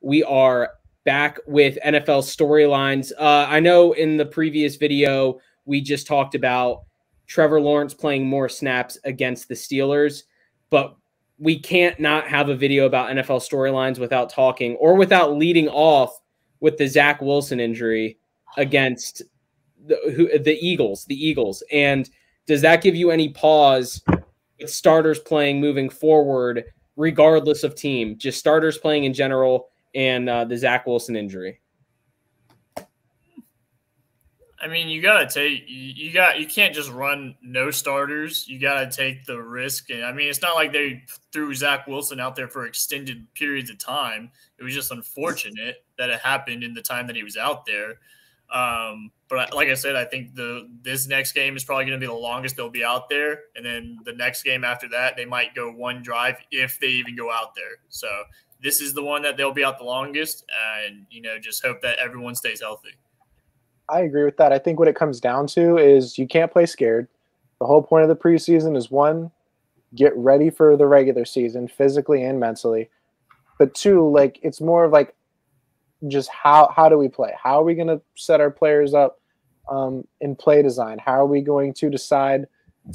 We are back with NFL storylines. I know in the previous video, we just talked about Trevor Lawrence playing more snaps against the Steelers, but we can't not have a video about NFL storylines without talking or without leading off with the Zach Wilson injury against the Eagles. And does that give you any pause with starters playing moving forward, regardless of team, just starters playing in general and the Zach Wilson injury? I mean, you can't just run no starters. You got to take the risk. And I mean, it's not like they threw Zach Wilson out there for extended periods of time. It was just unfortunate that it happened in the time that he was out there. But like I said, I think this next game is probably going to be the longest they'll be out there. And then the next game after that, they might go one drive if they even go out there. So this is the one that they'll be out the longest, and, just hope that everyone stays healthy. I agree with that. I think what it comes down to is you can't play scared. The whole point of the preseason is, one, get ready for the regular season physically and mentally. But two, it's more of just how do we play? How are we going to set our players up in play design? How are we going to decide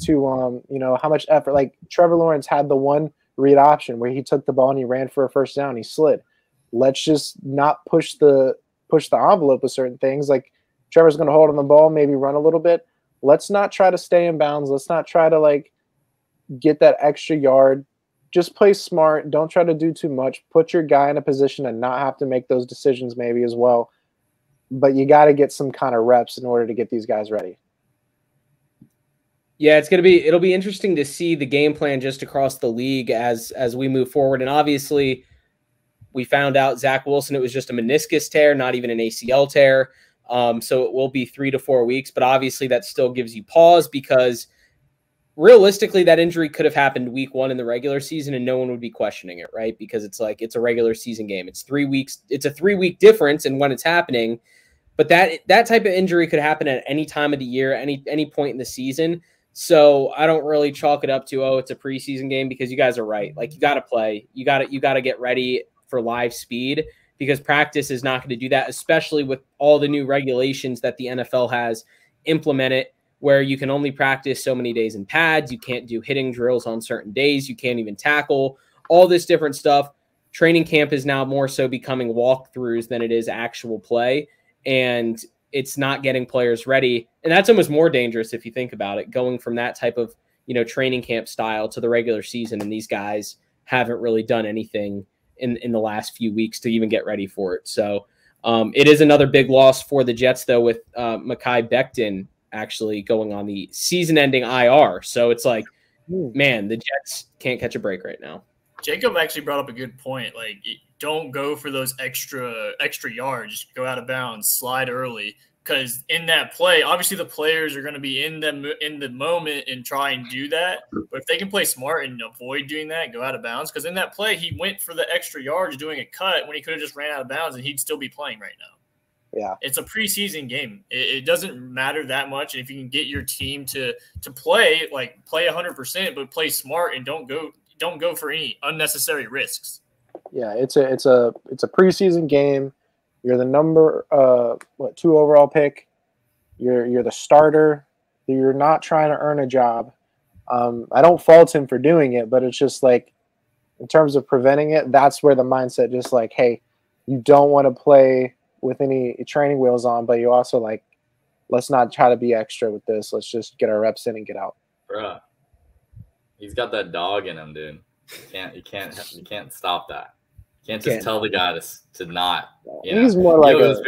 to, how much effort? Like Trevor Lawrence had the one read option where he took the ball and he ran for a first down. He slid. Let's just not push the envelope with certain things. Like Trevor's going to hold on the ball, maybe run a little bit. Let's not try to stay in bounds. Let's not try to get that extra yard. Just play smart. Don't try to do too much. Put your guy in a position and not have to make those decisions maybe as well. But you got to get some kind of reps in order to get these guys ready. Yeah, it'll be interesting to see the game plan just across the league as we move forward. And obviously we found out Zach Wilson, it was just a meniscus tear, not even an ACL tear. So it will be 3 to 4 weeks, but obviously that still gives you pause because realistically that injury could have happened week 1 in the regular season and no one would be questioning it, right? Because it's a regular season game. It's 3 weeks. It's a 3-week difference in when it's happening, but that type of injury could happen at any time of the year, any point in the season. So I don't really chalk it up to, it's a preseason game, because you guys are right. You got to play. You got to get ready for live speed, because practice is not going to do that, especially with all the new regulations that the NFL has implemented, where you can only practice so many days in pads. You can't do hitting drills on certain days. You can't even tackle, all this different stuff. Training camp is now more so becoming walkthroughs than it is actual play. And it's not getting players ready. And that's almost more dangerous if you think about it, going from that type of, training camp style to the regular season. And these guys haven't really done anything in the last few weeks to even get ready for it. So it is another big loss for the Jets, though, with Mekhi Becton actually going on the season-ending IR. So it's man, the Jets can't catch a break right now. Jacob actually brought up a good point. Don't go for those extra yards. Go out of bounds, slide early. Because in that play, obviously the players are going to be in the moment and try and do that. But if they can play smart and avoid doing that, go out of bounds. Because in that play, he went for the extra yards doing a cut when he could have just ran out of bounds and he'd still be playing right now. Yeah, it's a preseason game. It doesn't matter that much. And if you can get your team to play 100%, but play smart and don't go for any unnecessary risks. Yeah, it's a preseason game. You're the number 2 overall pick. You're the starter. You're not trying to earn a job. I don't fault him for doing it, but it's just in terms of preventing it, that's where the mindset just hey, you don't want to play with any training wheels on, but you also let's not try to be extra with this. Let's just get our reps in and get out. Bruh, he's got that dog in him, dude. You can't stop that. You can't just tell the guy to not. He's more it was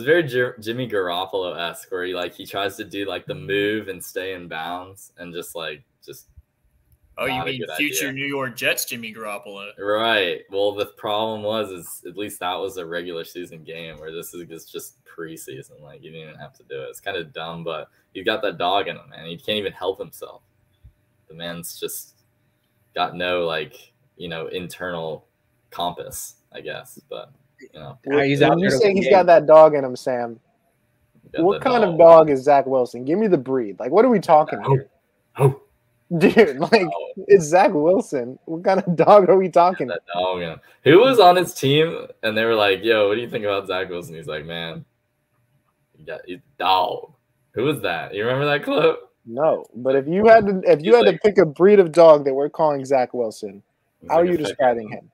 very Jimmy Garoppolo-esque, where he tries to do the move and stay in bounds and just. Oh, you mean future New York Jets Jimmy Garoppolo? Right. Well, the problem is at least that was a regular season game, where this is just preseason. You didn't even have to do it. It's kind of dumb, but he's got that dog in him, man. He can't even help himself. The man's just got no internal compass, I guess. But he's out there. You say he's got that dog in him, Sam. What kind of dog is Zach Wilson? Give me the breed. What are we talking here? Oh. Dude, like, it's Zach Wilson. What kind of dog are we talking? That dog, man. Who was on his team? And they were like, "Yo, what do you think about Zach Wilson?" He's like, "Man, he's dog." Who was that? You remember that clip? No, but if you had to pick a breed of dog that we're calling Zach Wilson, how are you describing him?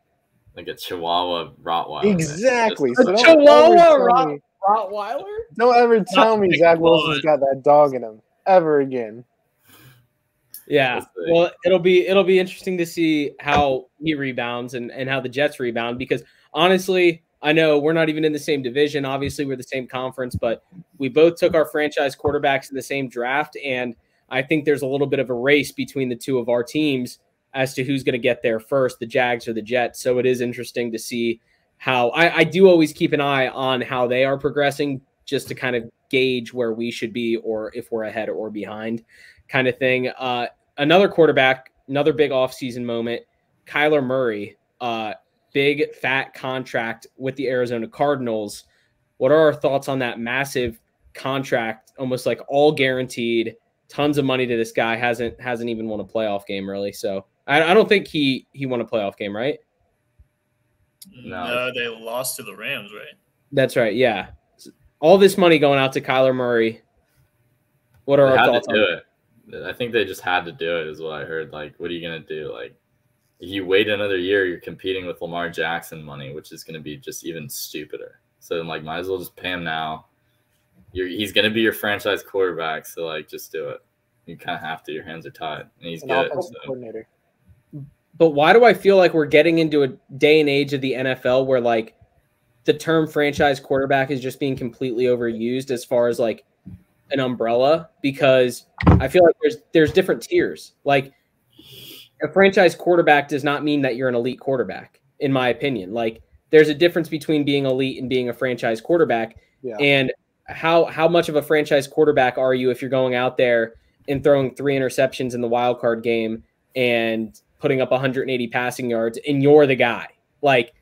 Like a Chihuahua Rottweiler. Exactly. So Chihuahua Rottweiler? Don't ever tell me Zach Wilson's got that dog in him ever again. Yeah. Well, it'll be interesting to see how he rebounds and how the Jets rebound, because honestly, I know we're not even in the same division. Obviously, we're the same conference, but we both took our franchise quarterbacks in the same draft, and I think there's a little bit of a race between the two of our teams as to who's going to get there first, the Jags or the Jets. So it is interesting to see how I do always keep an eye on how they are progressing, just to kind of gauge where we should be or if we're ahead or behind kind of thing. Another quarterback, another big offseason moment, Kyler Murray, big fat contract with the Arizona Cardinals. What are our thoughts on that massive contract, almost like all guaranteed, tons of money to this guy, hasn't even won a playoff game really. So I don't think he won a playoff game, right? No, they lost to the Rams, right? That's right. Yeah. All this money going out to Kyler Murray. What are our thoughts on it? I think they just had to do it is what I heard. Like, what are you going to do? Like, if you wait another year, you're competing with Lamar Jackson money, which is going to be just even stupider. So, like, might as well just pay him now. He's going to be your franchise quarterback, so, like, just do it. You kind of have to. Your hands are tied. And he's good. Coordinator. But why do I feel like we're getting into a day and age of the NFL where, like, the term franchise quarterback is just being completely overused as far as, like, an umbrella? Because I feel like there's different tiers. Like, a franchise quarterback does not mean that you're an elite quarterback, in my opinion. Like, there's a difference between being elite and being a franchise quarterback. Yeah. And how much of a franchise quarterback are you if you're going out there and throwing 3 interceptions in the wild card game and putting up 180 passing yards and you're the guy? Like,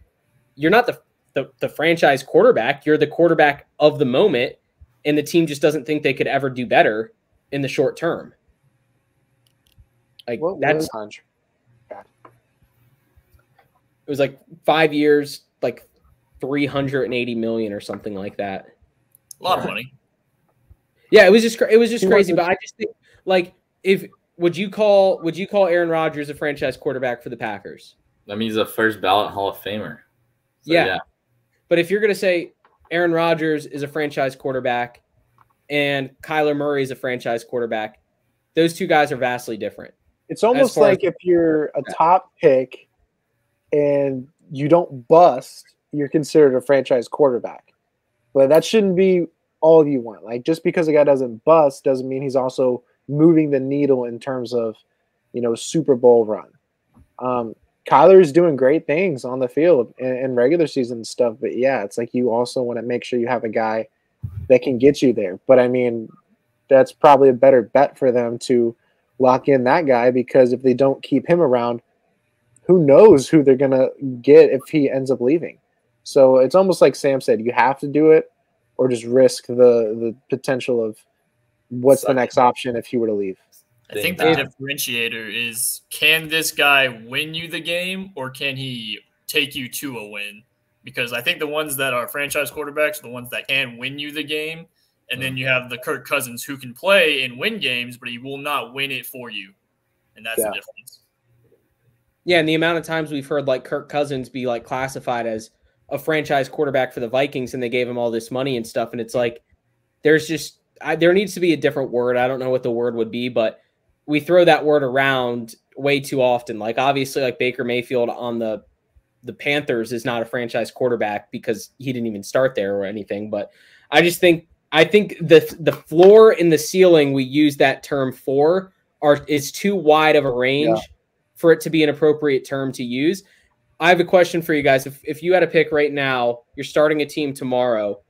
you're not the franchise quarterback. You're the quarterback of the moment, and the team just doesn't think they could ever do better in the short term. Like, that's it was like 5 years, like $380 million or something like that. A lot of money. Yeah, it was just crazy. But I just think, like, would you call Aaron Rodgers a franchise quarterback for the Packers? I mean, he's a first ballot Hall of Famer. So, yeah. But if you're going to say Aaron Rodgers is a franchise quarterback and Kyler Murray is a franchise quarterback, those two guys are vastly different. It's almost like if you're a top pick and you don't bust, you're considered a franchise quarterback. But that shouldn't be all you want. Like, just because a guy doesn't bust doesn't mean he's also moving the needle in terms of, Super Bowl run. Kyler's doing great things on the field and regular season stuff. But, yeah, it's like you also want to make sure you have a guy that can get you there. But, I mean, that's probably a better bet for them to lock in that guy, because if they don't keep him around, who knows who they're going to get if he ends up leaving. So it's almost like Sam said, you have to do it or just risk the potential of what's the next option if he were to leave. I think the differentiator is, can this guy win you the game or can he take you to a win? Because I think the ones that are franchise quarterbacks are the ones that can win you the game. And then you have the Kirk Cousins who can play and win games, but he will not win it for you. And that's the difference. Yeah, and the amount of times we've heard, like, Kirk Cousins be, like, classified as a franchise quarterback for the Vikings and they gave him all this money and stuff. And it's like, there needs to be a different word. I don't know what the word would be, but we throw that word around way too often. Like, obviously, like, Baker Mayfield on the Panthers is not a franchise quarterback because he didn't even start there or anything. But I think the floor and the ceiling we use that term for is too wide of a range for it to be an appropriate term to use. I have a question for you guys. If you had a pick right now, you're starting a team tomorrow,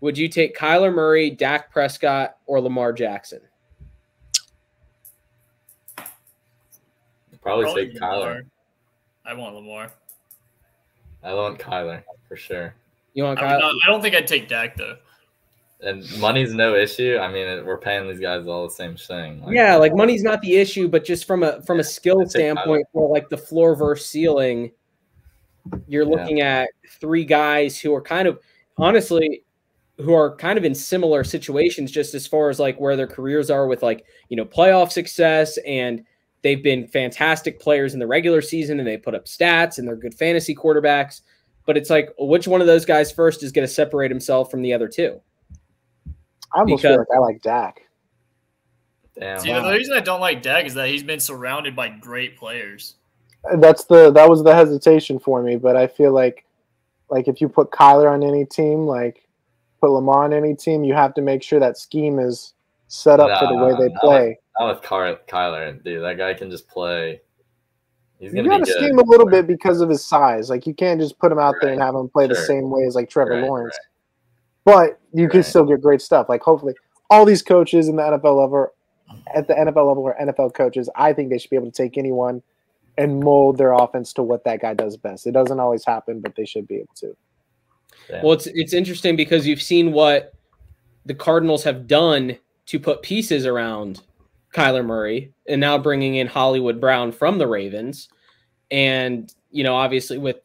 would you take Kyler Murray, Dak Prescott, or Lamar Jackson? Probably take Kyler. I want Lamar. I want Kyler for sure. You want Kyler? I don't think I'd take Dak, though. And money's no issue. I mean, we're paying these guys all the same thing. Yeah, like money's not the issue, but just from a skill standpoint, for like the floor versus ceiling, you're looking at three guys who are kind of, honestly, who are kind of in similar situations, just as far as like where their careers are with like, playoff success, and they've been fantastic players in the regular season and they put up stats and they're good fantasy quarterbacks. But it's like, which one of those guys first is going to separate himself from the other two? I almost feel like I like Dak. Damn. See, the reason I don't like Dak is that he's been surrounded by great players. That was the hesitation for me, but I feel like if you put Kyler on any team, like put Lamar on any team, you have to make sure that scheme is set up for the way they play. Not with Kyler, dude. That guy can just play. He's gonna you got to scheme a little bit because of his size. Like you can't just put him out there and have him play the same way as like Trevor Lawrence. Right. But you can still get great stuff. Like hopefully, all these coaches in the NFL level, at the NFL level, or NFL coaches, I think they should be able to take anyone and mold their offense to what that guy does best. It doesn't always happen, but they should be able to. Damn. Well, it's interesting because you've seen what the Cardinals have done to put pieces around Kyler Murray, and now bringing in Hollywood Brown from the Ravens, and obviously with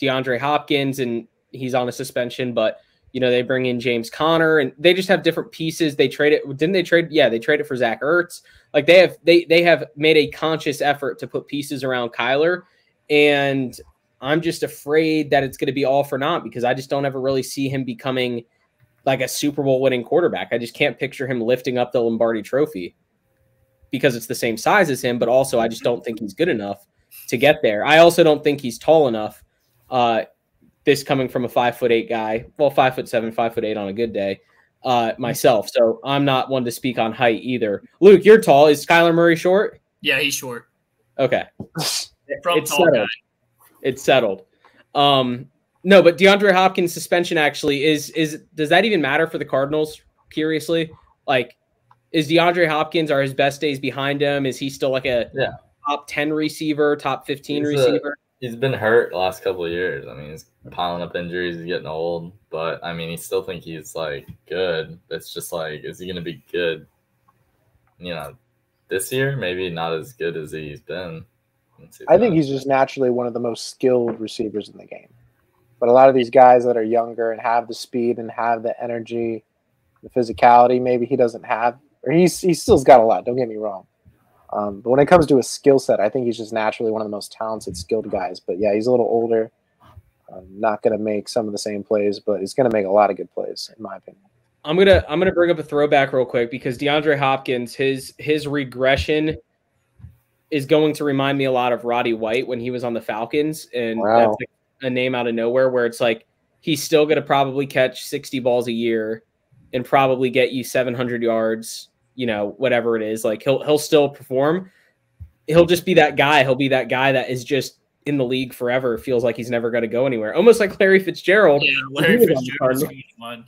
DeAndre Hopkins, and he's on a suspension, but they bring in James Conner, and they just have different pieces. They trade it. Didn't they trade? Yeah, they traded for Zach Ertz. Like they have made a conscious effort to put pieces around Kyler, and I'm just afraid that it's going to be all for naught because I just don't ever really see him becoming like a Super Bowl winning quarterback. I just can't picture him lifting up the Lombardi Trophy because it's the same size as him, but also I just don't think he's good enough to get there. I also don't think he's tall enough. This coming from a 5'8" guy, well, 5'7", 5'8" on a good day, myself. So I'm not one to speak on height either. Luke, you're tall. Is Kyler Murray short? Yeah, he's short. Okay. It's tall guy. It's settled. No, but DeAndre Hopkins' suspension actually does that even matter for the Cardinals? Curiously, like, is DeAndre Hopkins, are his best days behind him? Is he still like a top 10 receiver, top 15 receiver? He's been hurt the last couple of years. I mean, he's piling up injuries. He's getting old. But, I mean, he still think he's, like, good. It's just, like, is he going to be good, this year? Maybe not as good as he's been. I think he's just naturally one of the most skilled receivers in the game. But a lot of these guys that are younger and have the speed and have the energy, the physicality, maybe he doesn't have. Or he still's got a lot, don't get me wrong. But when it comes to a skill set, I think he's just naturally one of the most talented, skilled guys. But, yeah, he's a little older. Not going to make some of the same plays, but he's going to make a lot of good plays, in my opinion. I'm gonna bring up a throwback real quick because DeAndre Hopkins, his regression is going to remind me a lot of Roddy White when he was on the Falcons. And that's like a name out of nowhere where it's like he's still going to probably catch 60 balls a year and probably get you 700 yards, whatever it is. Like he'll still perform. He'll just be that guy. He'll be that guy that is just in the league forever. Feels like he's never going to go anywhere. Almost like Larry Fitzgerald. Yeah, Larry Fitzgerald's fun.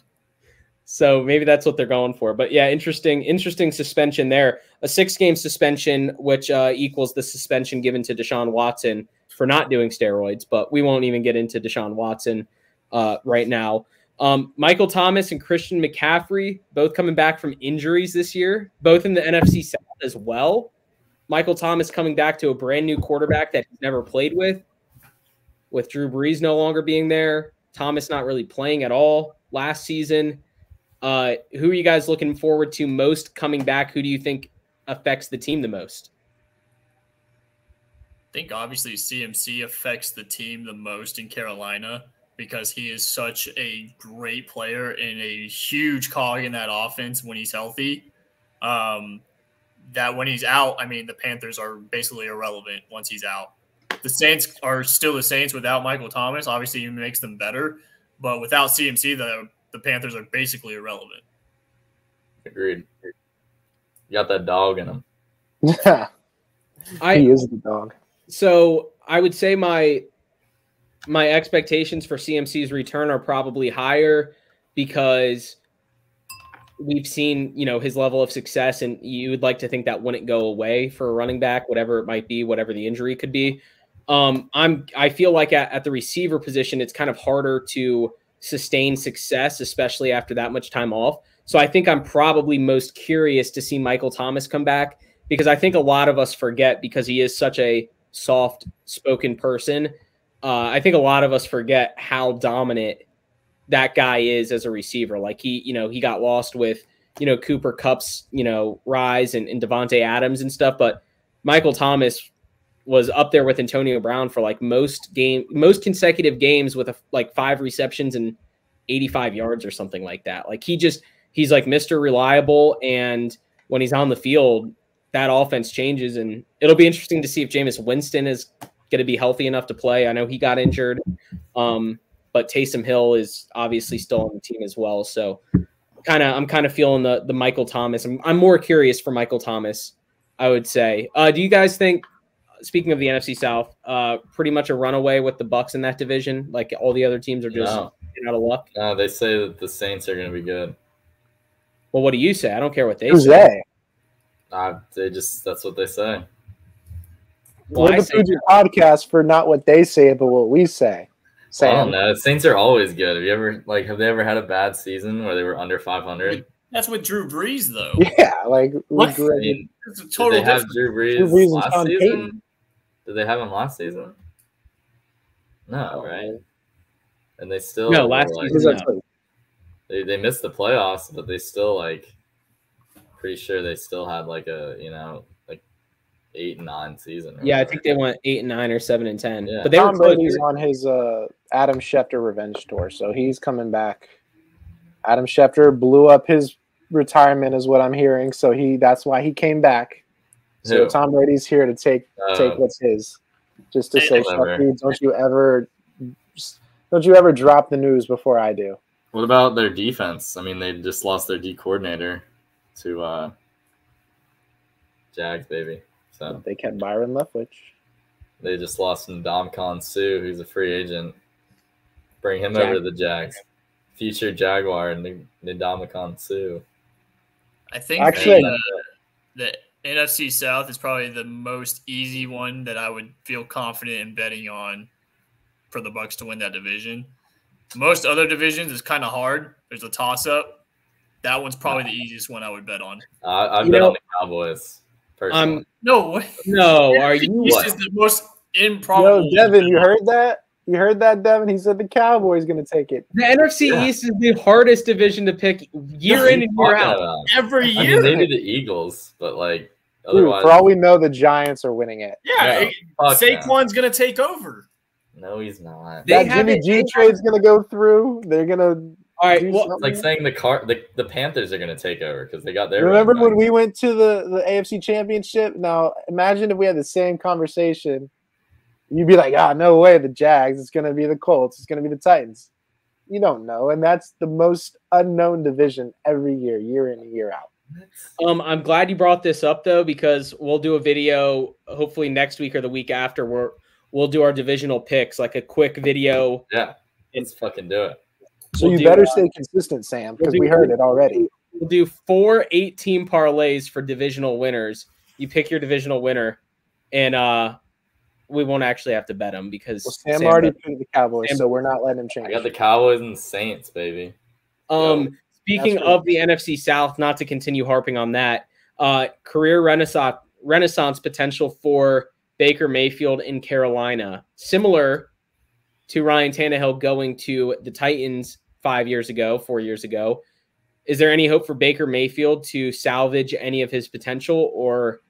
So maybe that's what they're going for. But yeah, interesting suspension there. A 6-game suspension, which equals the suspension given to Deshaun Watson for not doing steroids. But we won't even get into Deshaun Watson right now. Michael Thomas and Christian McCaffrey, both coming back from injuries this year, both in the NFC South as well. Michael Thomas coming back to a brand new quarterback that he's never played with Drew Brees no longer being there. Thomas not really playing at all last season. Who are you guys looking forward to most coming back? Who do you think affects the team the most? I think obviously CMC affects the team the most in Carolina because he is such a great player and a huge cog in that offense when he's healthy. That when he's out, I mean, the Panthers are basically irrelevant once he's out. The Saints are still the Saints without Michael Thomas. Obviously, he makes them better. But without CMC, the Panthers are basically irrelevant. Agreed. You got that dog in him. Yeah. He is the dog. So I would say my expectations for CMC's return are probably higher because we've seen, his level of success, and you would like to think that wouldn't go away for a running back, whatever it might be, whatever the injury could be. I feel like at the receiver position, it's kind of harder to sustain success, especially after that much time off. So I think I'm probably most curious to see Michael Thomas come back, because I think a lot of us forget, because he is such a soft-spoken person. I think a lot of us forget how dominant that guy is as a receiver. Like he got lost with, Cooper Kupp's, rise and Devonta Adams and stuff. But Michael Thomas was up there with Antonio Brown for like most consecutive games with like 5 receptions and 85 yards or something like that. Like he's like Mr. Reliable. And when he's on the field, that offense changes, and it'll be interesting to see if Jameis Winston is going to be healthy enough to play. I know he got injured. But Taysom Hill is obviously still on the team as well. So I'm kind of feeling the Michael Thomas. I'm more curious for Michael Thomas, I would say. Do you guys think, speaking of the NFC South, pretty much a runaway with the Bucs in that division? Like all the other teams are just getting out of luck? No, they say that the Saints are going to be good. Well, what do you say? I don't care what they Who's say. That's what they say. Well, We're the Poojie Podcast for not what they say, but what we say. I don't know. The Saints are always good. Have they ever had a bad season where they were under 500? That's with Drew Brees, though. Yeah, like What? we I mean, It's a did total they have difference. Drew Brees Drew Brees and last Sean season? Payton. Did they have him last season? No, right? And they still No, last were, season, That's no. what- they missed the playoffs, but they still pretty sure they still had like a 8-9 season. Yeah, I think they went 8-9 or 7-10. Yeah. But they were Tom close. Brady's on his Adam Schefter revenge tour, so he's coming back. Adam Schefter blew up his retirement, is what I'm hearing. So that's why he came back. So Who? Tom Brady's here to take what's his, just to say, whatever. Schefter, don't you ever drop the news before I do. What about their defense? I mean, they just lost their D coordinator to Jags, baby. So They kept Byron Leftwich. they just lost Ndamukong Suh, who's a free agent. Bring him Jag- over to the Jags. Future Jaguar and Ndamukong Suh. I think Actually- the NFC South is probably the most easy one that I would feel confident in betting on for the Bucs to win that division. Most other divisions is kind of hard. There's a toss-up. That one's probably the easiest one I would bet on. I've been on the Cowboys personally. No way. No, are you? This is the most improbable. Yo, Devin, you heard that? You heard that, Devin? He said the Cowboys going to take it. The NFC East is the hardest division to pick year in and year out. Every I year. mean, maybe the Eagles, but Dude, otherwise. for all we know, the Giants are winning it. Yeah, fuck Saquon's going to take over. no, he's not. They That have Jimmy it- G trade's going to go through. They're going to. All right, well, It's like saying the Panthers are going to take over because they got their. Remember running when back. we went to the AFC Championship? Now, imagine if we had the same conversation. You'd be like, no way, the Jags. It's going to be the Colts. It's going to be the Titans. You don't know. And that's the most unknown division every year, year in and year out. I'm glad you brought this up, though, because we'll do a video hopefully next week or the week after where we'll do our divisional picks, like a quick video. Yeah, let's fucking do it. So We'll you do, better stay consistent, Sam, because we heard it already. We'll do 4 8-team parlays for divisional winners. You pick your divisional winner, and we won't actually have to bet them because Well, Sam already picked the Cowboys, Sam- so we're not letting him change. I got the Cowboys and the Saints, baby. Speaking That's of the NFC South, not to continue harping on that, career renaissance potential for Baker Mayfield in Carolina, similar to Ryan Tannehill going to the Titans 4 years ago. Is there any hope for Baker Mayfield to salvage any of his potential, or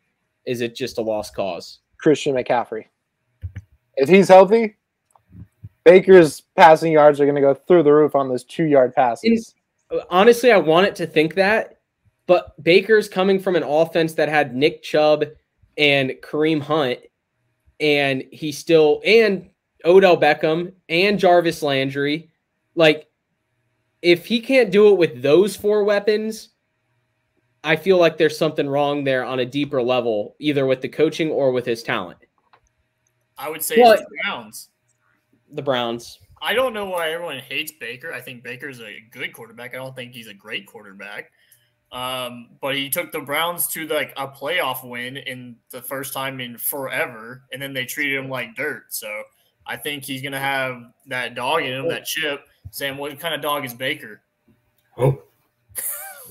is it just a lost cause? Christian McCaffrey. If he's healthy, Baker's passing yards are going to go through the roof on those 2-yard passes. Honestly, I want it to think that, but Baker's coming from an offense that had Nick Chubb and Kareem Hunt, and and Odell Beckham and Jarvis Landry. Like, if he can't do it with those 4 weapons, I feel like there's something wrong there on a deeper level, either with the coaching or with his talent. I would say Well, it's the Browns. The Browns. I don't know why everyone hates Baker. I think Baker's a good quarterback. I don't think he's a great quarterback. But he took the Browns to like a playoff win in the first time in forever, and then they treated him like dirt. So I think he's going to have that dog in him, that chip. Sam, what kind of dog is Baker? Oh,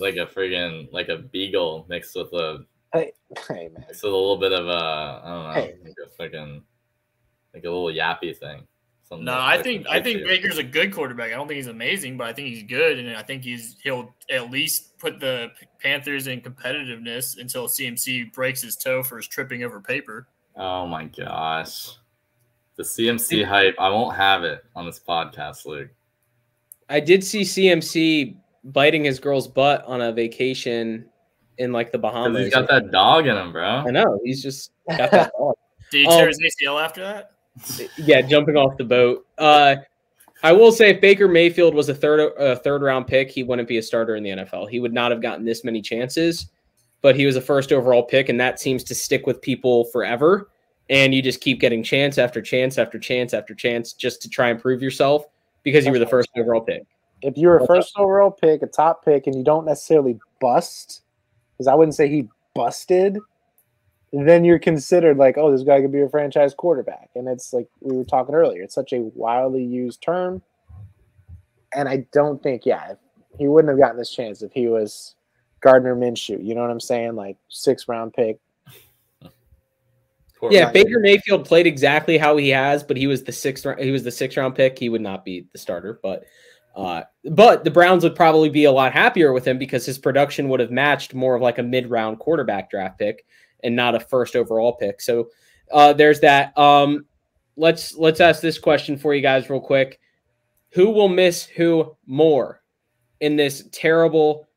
like a beagle mixed with a Hey, man. mixed with a little bit of I don't know, Hey. like a little yappy thing. Something No, like I think Baker's a good quarterback. I don't think he's amazing, but I think he's good, and I think he'll at least put the Panthers in competitiveness until CMC breaks his toe for his tripping over paper. Oh my gosh, the CMC hype! I won't have it on this podcast, Luke. I did see CMC biting his girl's butt on a vacation in like the Bahamas. He's got that dog in him, bro. I know. He's just got that dog. Did he tear his ACL after that? Yeah, jumping off the boat. I will say if Baker Mayfield was a third round pick, he wouldn't be a starter in the NFL. He would not have gotten this many chances, but he was a first overall pick, and that seems to stick with people forever. And you just keep getting chance after chance after chance after chance just to try and prove yourself because you were the first overall pick. If you're a first overall pick, a top pick, and you don't necessarily bust, because I wouldn't say he busted, then you're considered like, oh, this guy could be a franchise quarterback. And it's like we were talking earlier. It's such a wildly used term. And I don't think, he wouldn't have gotten this chance if he was Gardner Minshew. You know what I'm saying? Like 6th round pick. Yeah, Baker Mayfield played exactly how he has, but he was the 6th round pick. He would not be the starter, but the Browns would probably be a lot happier with him because his production would have matched more of like a mid-round quarterback draft pick and not a first overall pick. So there's that. Let's ask this question for you guys real quick. Who will miss who more in this terrible,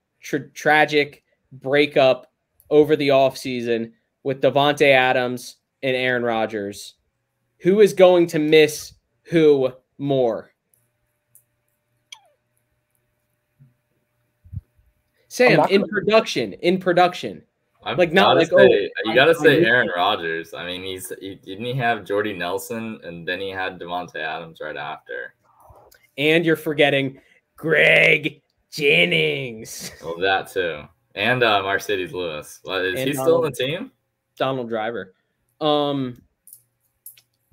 tragic breakup over the offseason with Devonta Adams and Aaron Rodgers? Who is going to miss who more? Sam, in production. You gotta say Aaron Rodgers. I mean, didn't he have Jordy Nelson and then he had Devonta Adams right after. And you're forgetting Greg Jennings. Well, that too. And Mercedes Lewis. Is he still on the team? Donald Driver. Robert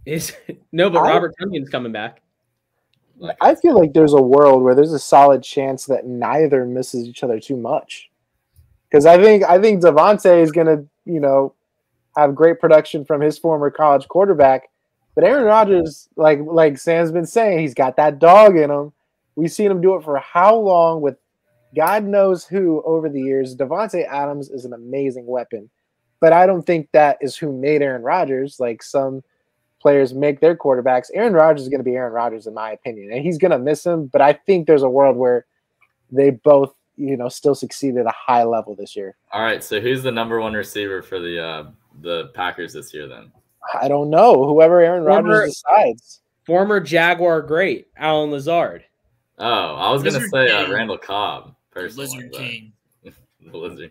Tonyan's coming back. I feel like there's a world where there's a solid chance that neither misses each other too much. Because I think Devonta is going to, have great production from his former college quarterback. But Aaron Rodgers, like Sam's been saying, he's got that dog in him. We've seen him do it for how long with God knows who over the years. Devonta Adams is an amazing weapon. But I don't think that is who made Aaron Rodgers. Like some players make their quarterbacks. Aaron Rodgers is going to be Aaron Rodgers, in my opinion. And he's going to miss him. But I think there's a world where they both, still succeed at a high level this year. All right. So who's the number one receiver for the Packers this year then? I don't know. Whoever Aaron Rodgers decides. Former Jaguar great, Alan Lazard. Oh, I was going to say Randall Cobb. Personally, Lizard King. The Lizard.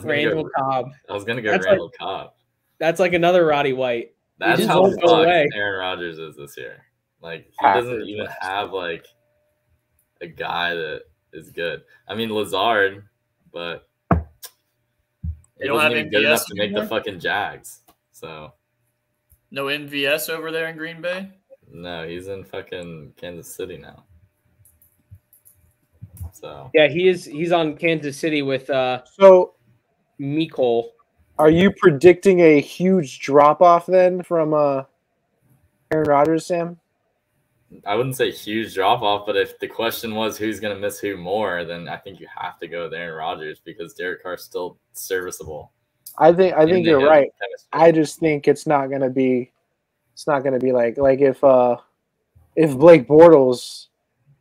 Randall Cobb. I was going to go Randall Cobb. That's like another Roddy White. That's how fucked Aaron Rodgers is this year. Like, he doesn't even have, like, a guy that is good. I mean, Lazard, but he wasn't even good enough to make the fucking Jags. So no MVS over there in Green Bay? No, he's in fucking Kansas City now. So yeah, he's on Kansas City with Mecole. Are you predicting a huge drop off then from Aaron Rodgers, Sam? I wouldn't say huge drop off, but if the question was who's going to miss who more, then I think you have to go with Aaron Rodgers because Derek Carr's still serviceable. I think you're right. Chemistry. I just think it's not going to be like if Blake Bortles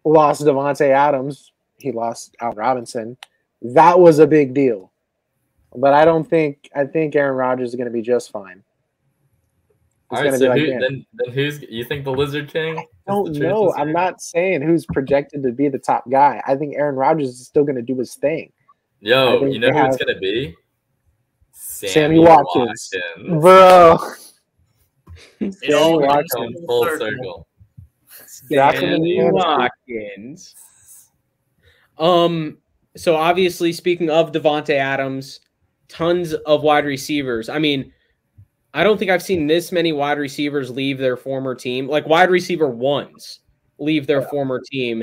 lost Devonta Adams, he lost Allen Robinson. That was a big deal. But I think Aaron Rodgers is going to be just fine. All right, so then who's you think the Lizard King? I don't know. I'm not saying who's projected to be the top guy. I think Aaron Rodgers is still going to do his thing. Yo, you know who it's going to be? Sammy Watkins. Bro. Sammy Watkins. Full circle. Sammy Watkins. So obviously, speaking of Devonta Adams, tons of wide receivers. I mean, I don't think I've seen this many wide receivers leave their former team, like wide receiver ones leave their former team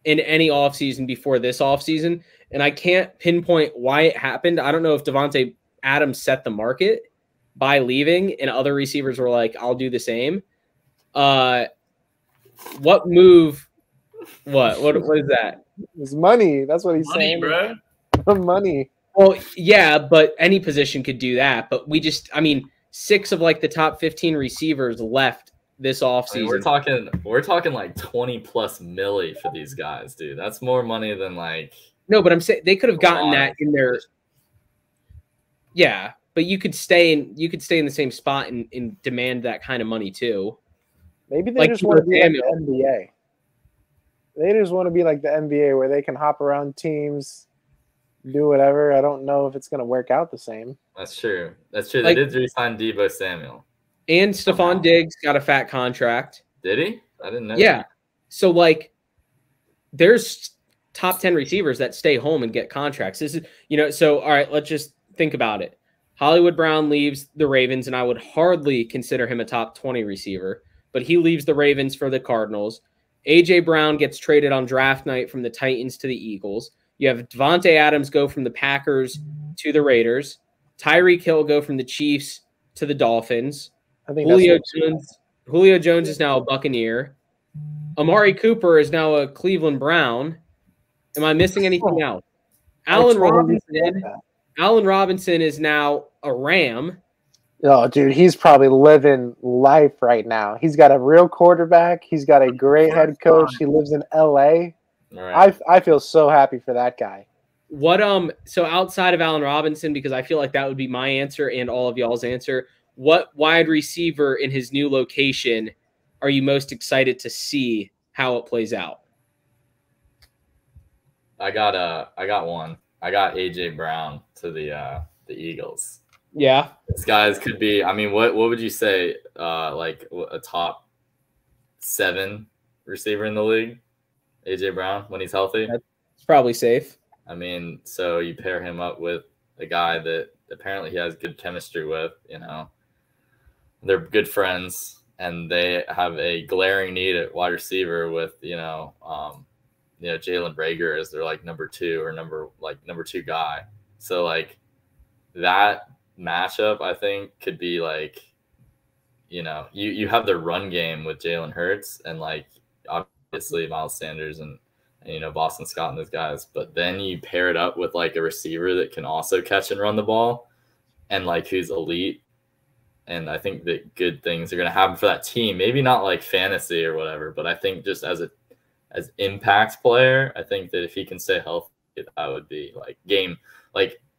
in any offseason before this offseason, and I can't pinpoint why it happened. I don't know if Devonta Adams set the market by leaving, and other receivers were like, "I'll do the same." What move? What is that? It's money. That's what he's saying, bro. Money. Well, yeah, but any position could do that. But I mean, 6 of like the top 15 receivers left this offseason. I mean, we're talking like 20+ milli for these guys, dude. That's more money than like. No, but I'm saying they could have gotten that in their. Yeah, but you could stay in the same spot and demand that kind of money too. Maybe they just want to be like the NBA. They just want to be like the NBA where they can hop around teams, do whatever. I don't know if it's going to work out the same. That's true. They did re-sign Deebo Samuel. And Stephon Diggs got a fat contract. Did he? I didn't know. Yeah. So, like, there's top 10 receivers that stay home and get contracts. This is, so, all right, let's just think about it. Hollywood Brown leaves the Ravens, and I would hardly consider him a top 20 receiver, but he leaves the Ravens for the Cardinals. A.J. Brown gets traded on draft night from the Titans to the Eagles. You have Devonta Adams go from the Packers to the Raiders. Tyreek Hill go from the Chiefs to the Dolphins. I think Julio Jones is now a Buccaneer. Amari Cooper is now a Cleveland Brown. Am I missing anything else? Allen Robinson is now a Ram. Oh, dude, he's probably living life right now. He's got a real quarterback. He's got a great head coach. He lives in L.A. Right. I feel so happy for that guy. So outside of Allen Robinson, because I feel like that would be my answer and all of y'all's answer, what wide receiver in his new location are you most excited to see how it plays out? I got one. I got AJ Brown to the Eagles. Yeah. These guys could be, I mean, what would you say, like a top 7 receiver in the league? AJ Brown when he's healthy? It's probably safe. I mean, so you pair him up with a guy that apparently he has good chemistry with, They're good friends, and they have a glaring need at wide receiver with, Jalen Reagor as their like number 2 or number 2 guy. So like that matchup, I think, could be like, you have the run game with Jalen Hurts and like obviously Miles Sanders and Boston Scott and those guys, but then you pair it up with like a receiver that can also catch and run the ball and like who's elite. And I think that good things are going to happen for that team. Maybe not like fantasy or whatever, but I think just as impact player, I think that if he can stay healthy, that would be like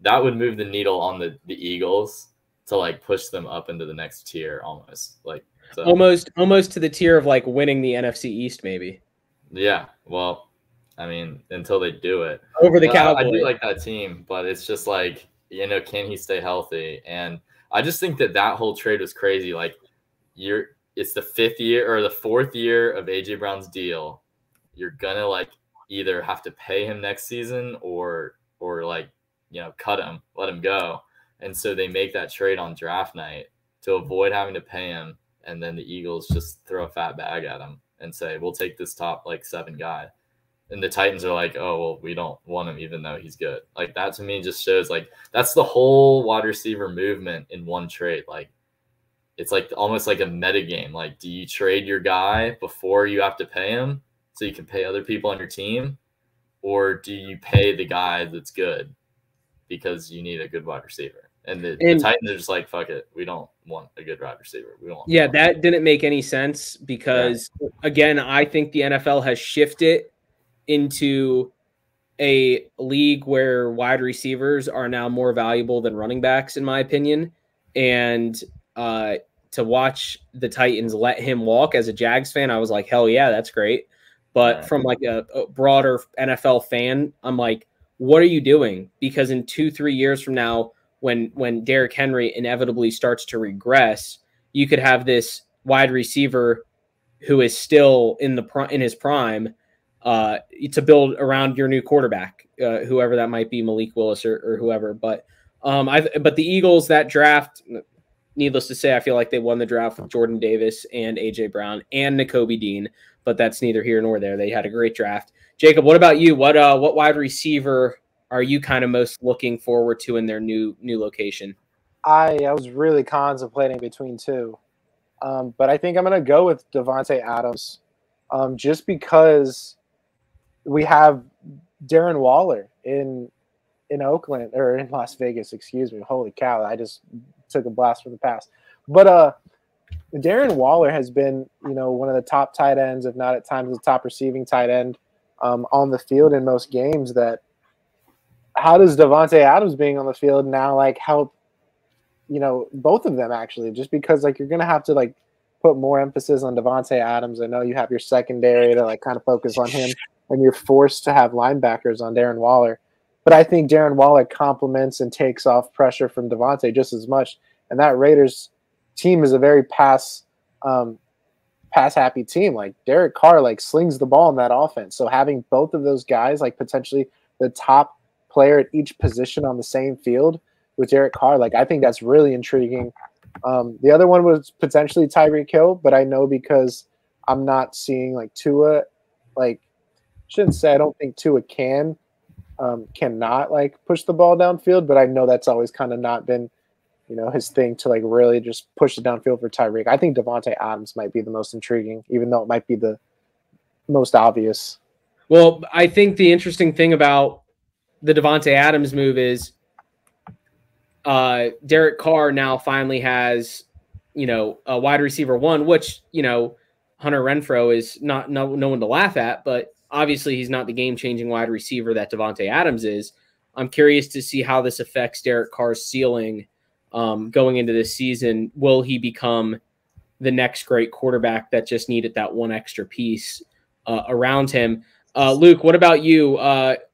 that would move the needle on the Eagles to like push them up into the next tier almost. Like so. Almost to the tier of like winning the NFC East maybe. Yeah, well, I mean, until they do it. Over the Cowboys. I do like that team, but it's just like, can he stay healthy? And I just think that whole trade was crazy. Like it's the 5th year or the 4th year of AJ Brown's deal. You're gonna like either have to pay him next season or like, cut him, let him go. And so they make that trade on draft night to avoid having to pay him. And then the Eagles just throw a fat bag at him and say, we'll take this top like 7 guy. And the Titans are like, oh, well, we don't want him even though he's good. Like that to me just shows like that's the whole wide receiver movement in one trade. Like it's like almost like a meta game. Like, do you trade your guy before you have to pay him so you can pay other people on your team? Or do you pay the guy that's good because you need a good wide receiver? And the Titans are just like, fuck it. We don't want a good wide receiver. We don't. Yeah, that didn't make any sense because, again, I think the NFL has shifted into a league where wide receivers are now more valuable than running backs, in my opinion. And to watch the Titans let him walk as a Jags fan, I was like, hell yeah, that's great. But from like a broader NFL fan, I'm like, what are you doing? Because in 2-3 years from now, when Derrick Henry inevitably starts to regress, you could have this wide receiver who is still in his prime to build around your new quarterback, whoever that might be, Malik Willis or whoever. But the Eagles, that draft, needless to say, I feel like they won the draft with Jordan Davis and AJ Brown and Nakobe Dean. but that's neither here nor there. They had a great draft. Jacob, what about you? What wide receiver are you kind of most looking forward to in their new location? I was really contemplating between two, but I think I'm going to go with Devonta Adams, just because we have Darren Waller in Oakland, or in Las Vegas, excuse me. Holy cow, I just took a blast from the past. But Darren Waller has been, one of the top tight ends, if not at times the top receiving tight end on the field in most games. That how does Devonta Adams being on the field now help, both of them actually? Just because you're gonna have to put more emphasis on Devonta Adams. I know you have your secondary to kind of focus on him, and you're forced to have linebackers on Darren Waller. But I think Darren Waller complements and takes off pressure from Devonta just as much. And that Raiders team is a very pass happy team. Derek Carr slings the ball in that offense. So having both of those guys, potentially the top player at each position on the same field with Derek Carr, I think that's really intriguing. The other one was potentially Tyreek Hill, but I know because I'm not seeing Tua, shouldn't say I don't think Tua cannot push the ball downfield, but I know that's always kind of not been, his thing to really just push it downfield for Tyreek. I think Devonta Adams might be the most intriguing, even though it might be the most obvious. Well, I think the interesting thing about the Devonta Adams move is Derek Carr now finally has, a wide receiver one, which, Hunter Renfrow is not no one to laugh at, but obviously he's not the game-changing wide receiver that Devonta Adams is. I'm curious to see how this affects Derek Carr's ceiling going into this season. Will he become the next great quarterback that just needed that one extra piece around him? Luke, what about you?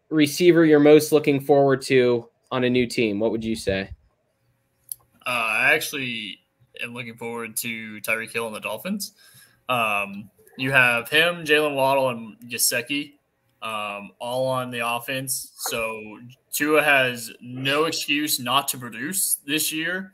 Receiver you're most looking forward to on a new team, what would you say? I actually am looking forward to Tyreek Hill and the Dolphins. You have him, Jalen Waddle, and Gesicki all on the offense. So Tua has no excuse not to produce this year.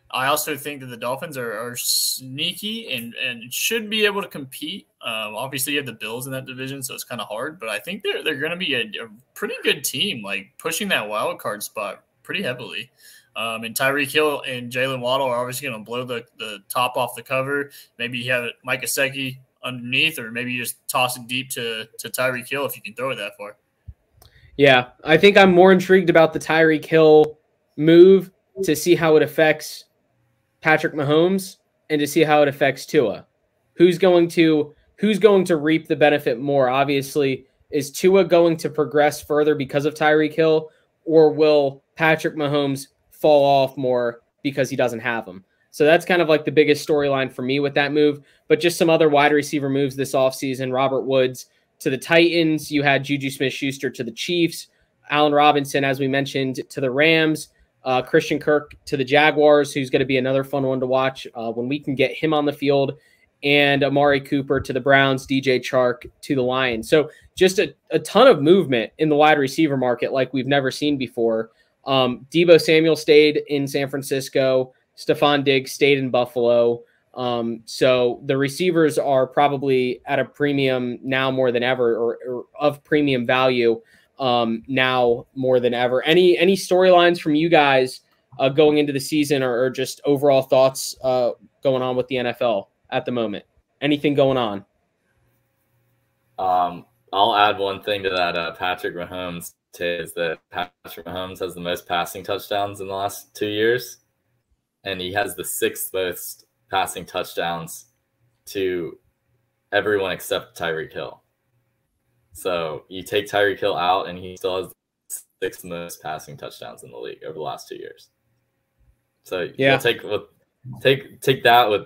I also think that the Dolphins are sneaky and should be able to compete. Obviously, you have the Bills in that division, so it's kind of hard. But I think they're going to be a pretty good team, pushing that wild card spot pretty heavily. And Tyreek Hill and Jalen Waddle are obviously going to blow the top off the cover. Maybe you have Mike Gesicki underneath, or maybe you just toss it deep to Tyreek Hill if you can throw it that far. Yeah, I think I'm more intrigued about the Tyreek Hill move to see how it affects Patrick Mahomes and to see how it affects Tua. Who's going to reap the benefit more? Obviously, is Tua going to progress further because of Tyreek Hill, or will Patrick Mahomes fall off more because he doesn't have him? So that's kind of the biggest storyline for me with that move. But just some other wide receiver moves this offseason. Robert Woods to the Titans. You had Juju Smith-Schuster to the Chiefs. Allen Robinson, as we mentioned, to the Rams. Christian Kirk to the Jaguars, who's going to be another fun one to watch when we can get him on the field. And Amari Cooper to the Browns. DJ Chark to the Lions. So just a ton of movement in the wide receiver market like we've never seen before. Deebo Samuel stayed in San Francisco. Stephon Diggs stayed in Buffalo. So the receivers are probably at a premium now more than ever, or of premium value now more than ever. Any storylines from you guys going into the season, or just overall thoughts going on with the NFL at the moment? Anything going on? I'll add one thing to that. Patrick Mahomes is that Patrick Mahomes has the most passing touchdowns in the last 2 years, and he has the sixth most passing touchdowns to everyone except Tyreek Hill. So you take Tyreek Hill out, and he still has the sixth most passing touchdowns in the league over the last 2 years. So yeah, take that with,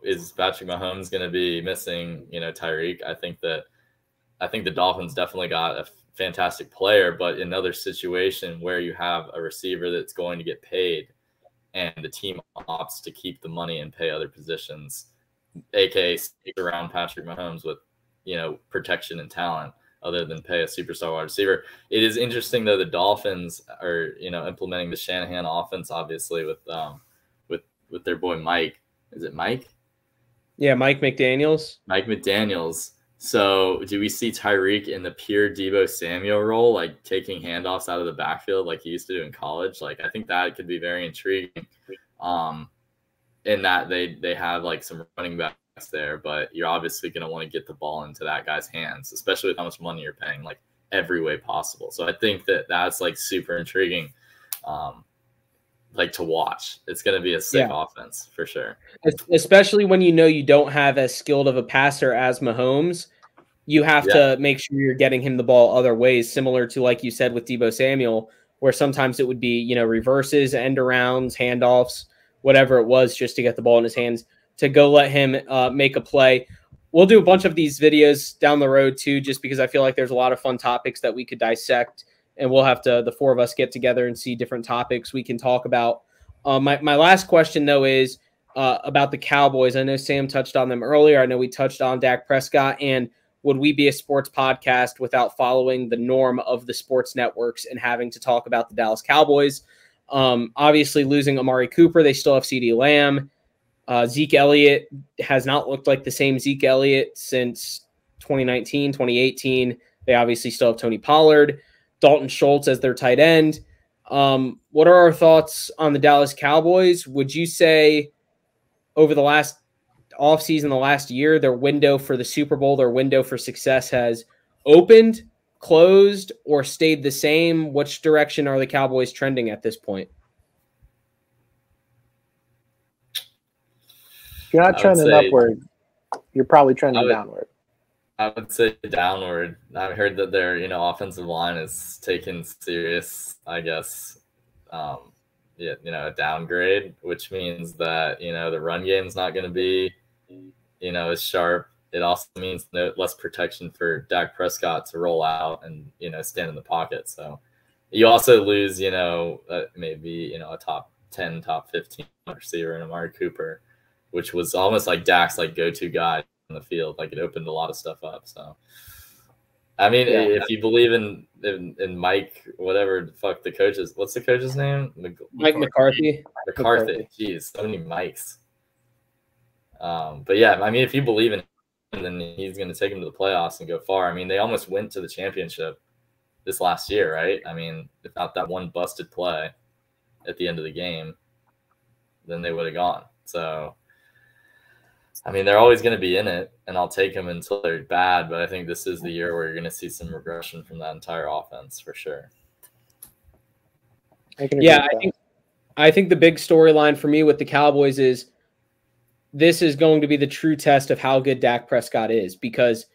is Patrick Mahomes going to be missing, Tyreek? I think the Dolphins definitely got a fantastic player, but in another situation where you have a receiver that's going to get paid and the team opts to keep the money and pay other positions, aka stick around Patrick Mahomes with, protection and talent other than pay a superstar wide receiver. It is interesting though, the Dolphins are, implementing the Shanahan offense, obviously with their boy Mike. Is it Mike? Yeah, Mike McDaniels. Mike McDaniels. So do we see Tyreek in the pure Deebo Samuel role, like taking handoffs out of the backfield like he used to do in college? Like, I think that could be very intriguing. In that they have like some running backs there, but you're obviously going to want to get the ball into that guy's hands, especially with how much money you're paying, like every way possible. So I think that's like super intriguing, like to watch. It's going to be a sick offense for sure. Especially when you don't have as skilled of a passer as Mahomes. You have to make sure you're getting him the ball other ways, similar to, like you said, with Deebo Samuel, where sometimes it would be, reverses, end arounds, handoffs, whatever it was, just to get the ball in his hands, to go let him make a play. We'll do a bunch of these videos down the road too, just because I feel like there's a lot of fun topics that we could dissect, and we'll have to, the four of us, get together and see different topics we can talk about. My last question, though, is about the Cowboys. I know Sam touched on them earlier. I know we touched on Dak Prescott, and would we be a sports podcast without following the norm of the sports networks and having to talk about the Dallas Cowboys? Obviously, losing Amari Cooper, they still have CeeDee Lamb. Zeke Elliott has not looked like the same Zeke Elliott since 2019, 2018. They obviously still have Tony Pollard, Dalton Schultz as their tight end. What are our thoughts on the Dallas Cowboys? Would you say over the last offseason, the last year, their window for the Super Bowl, their window for success has opened, closed, or stayed the same? Which direction are the Cowboys trending at this point? If you're not trending upward, you're probably trending downward. I would say downward. I've heard that their offensive line is taken serious, I guess, a downgrade, which means that the run game's not going to be as sharp. It also means less protection for Dak Prescott to roll out and stand in the pocket. So you also lose maybe a top 10, top 15 receiver in Amari Cooper, which was almost like Dak's like go-to guy in the field. Like, it opened a lot of stuff up. So I mean, if you believe in Mike, whatever the fuck the coach is, what's the coach's name? Mike McCarthy. Jeez, so many Mikes. But yeah, I mean, if you believe in him, then he's going to take him to the playoffs and go far. I mean, they almost went to the championship this last year, right? I mean, without that one busted play at the end of the game, then they would have gone. So, I mean, they're always going to be in it, and I'll take them until they're bad. But I think this is the year where you're going to see some regression from that entire offense for sure. I think the big storyline for me with the Cowboys is this is going to be the true test of how good Dak Prescott is, because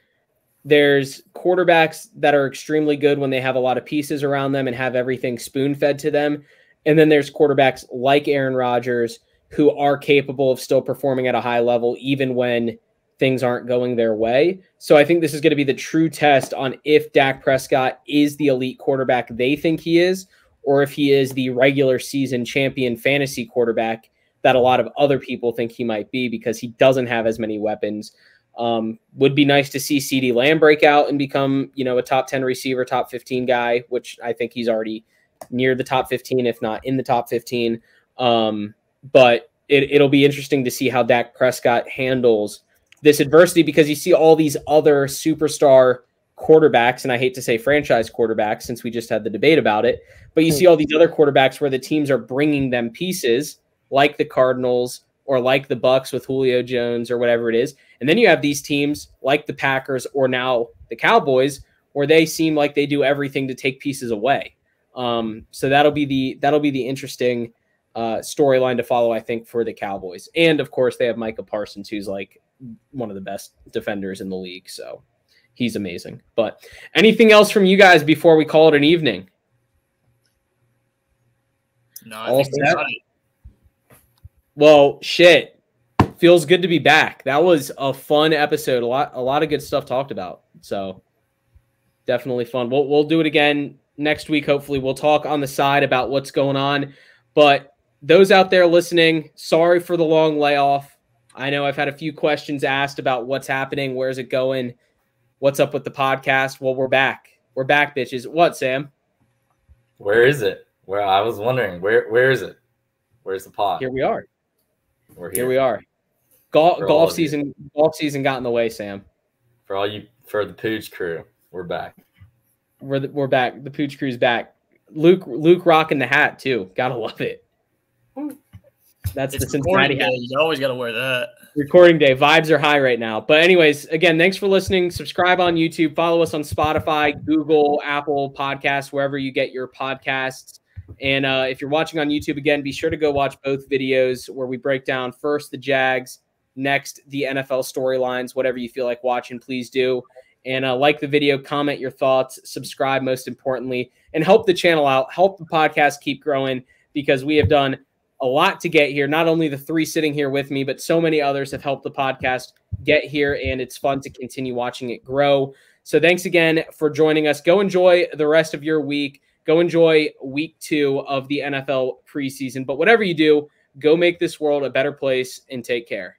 there's quarterbacks that are extremely good when they have a lot of pieces around them and have everything spoon-fed to them. And then there's quarterbacks like Aaron Rodgers who are capable of still performing at a high level even when things aren't going their way. So I think this is going to be the true test on if Dak Prescott is the elite quarterback they think he is, or if he is the regular season champion fantasy quarterback that a lot of other people think he might be, because he doesn't have as many weapons. Would be nice to see CeeDee Lamb break out and become, a top 10 receiver, top 15 guy, which I think he's already near the top 15, if not in the top 15. But it'll be interesting to see how Dak Prescott handles this adversity, because you see all these other superstar quarterbacks, and I hate to say franchise quarterbacks since we just had the debate about it, but you see all these other quarterbacks where the teams are bringing them pieces, like the Cardinals or like the Bucks with Julio Jones or whatever it is. And then you have these teams like the Packers or now the Cowboys, where they seem like they do everything to take pieces away. So that'll be the interesting storyline to follow, I think, for the Cowboys. And of course they have Micah Parsons, who's like one of the best defenders in the league. So he's amazing. But anything else from you guys before we call it an evening? No, I think that's right. Well, shit. Feels good to be back. That was a fun episode. A lot of good stuff talked about. So definitely fun. We'll do it again next week. Hopefully we'll talk on the side about what's going on. But those out there listening, sorry for the long layoff. I know I've had a few questions asked about what's happening. Where's it going? What's up with the podcast? Well, we're back. We're back, bitches. What, Sam? Where is it? I was wondering, where is it? Where's the pod? Here we are. We're here we are. Golf season got in the way, Sam. For all you For the Pooj crew, we're back. We're back. The Pooj crew's back. Luke rocking the hat too. Gotta love it. That's the Cincinnati hat. You always gotta wear that. Recording day. Vibes are high right now. But anyways, again, thanks for listening. Subscribe on YouTube. Follow us on Spotify, Google, Apple Podcasts, wherever you get your podcasts. And if you're watching on YouTube, again, be sure to go watch both videos where we break down first the Jags, next the NFL storylines. Whatever you feel like watching, please do. And like the video, comment your thoughts, subscribe most importantly, and help the channel out. Help the podcast keep growing because we have done a lot to get here. Not only the three sitting here with me, but so many others have helped the podcast get here, and it's fun to continue watching it grow. So thanks again for joining us. Go enjoy the rest of your week. Go enjoy week 2 of the NFL preseason. But whatever you do, go make this world a better place and take care.